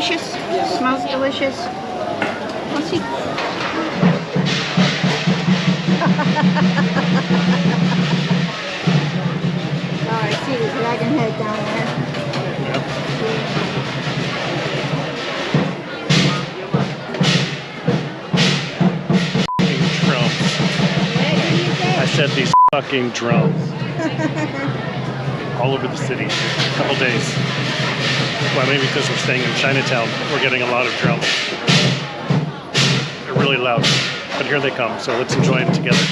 delicious? Smells delicious. Let's see. Oh, I see the dragon head down there. Drums. I said these fucking drums. All over the city. A couple days. Well, maybe because we're staying in Chinatown, we're getting a lot of drums. They're really loud. But here they come, so let's enjoy them together.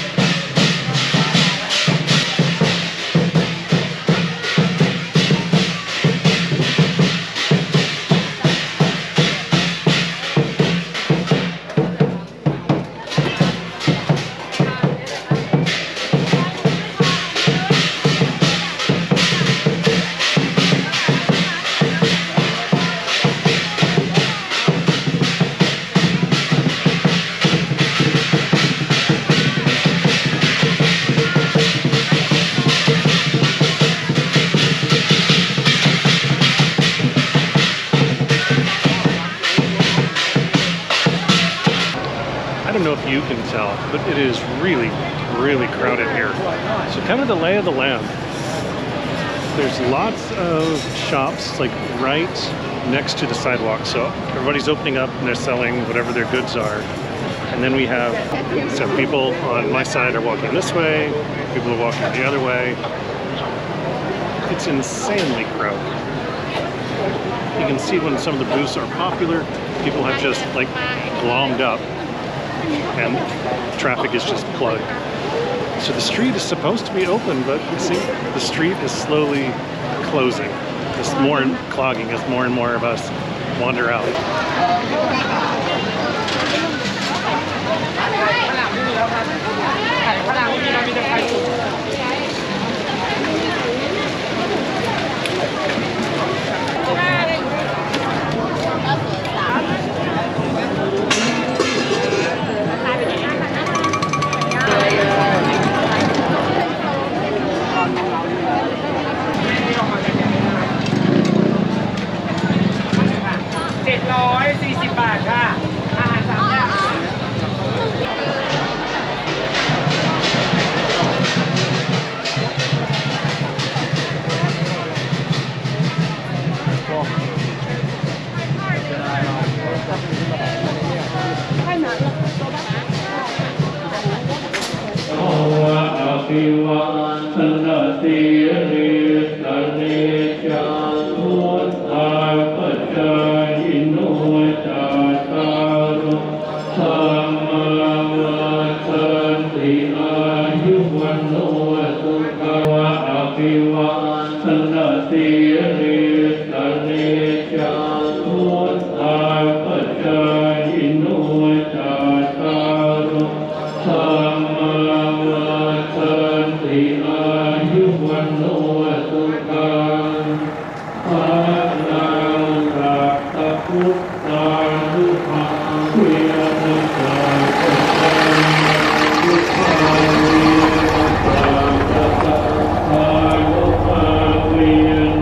I don't know if you can tell, but it is really, really crowded here. So kind of the lay of the land. There's lots of shops like right next to the sidewalk. So everybody's opening up and they're selling whatever their goods are. And then we have some people on my side are walking this way, people are walking the other way. It's insanely crowded. You can see when some of the booths are popular, people have just like glommed up. And traffic is just plugged. So the street is supposed to be open, but you see, the street is slowly closing. There's more clogging as more and more of us wander out. 740 บาทค่ะอาหาร3อย่าง ภิวะธนาสีริสเนจังพุทธาปัจจายิโนจาตารโอธรรมวัฏฏันติอายุวันโนสุขังอภิวะธนาสีริสเนจังพุทธาปัจจายิโนจาตารโอธรรมอายุวันโนสุขังภะลังรักตะพุทธานุภาเวนะสังฆังพุทธาเวนะสังฆังภายุภาเว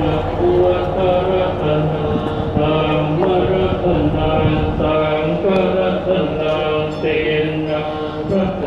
นะพุทธรัตนังธัมมรัตนังสังฆรัตนังเตนะรัต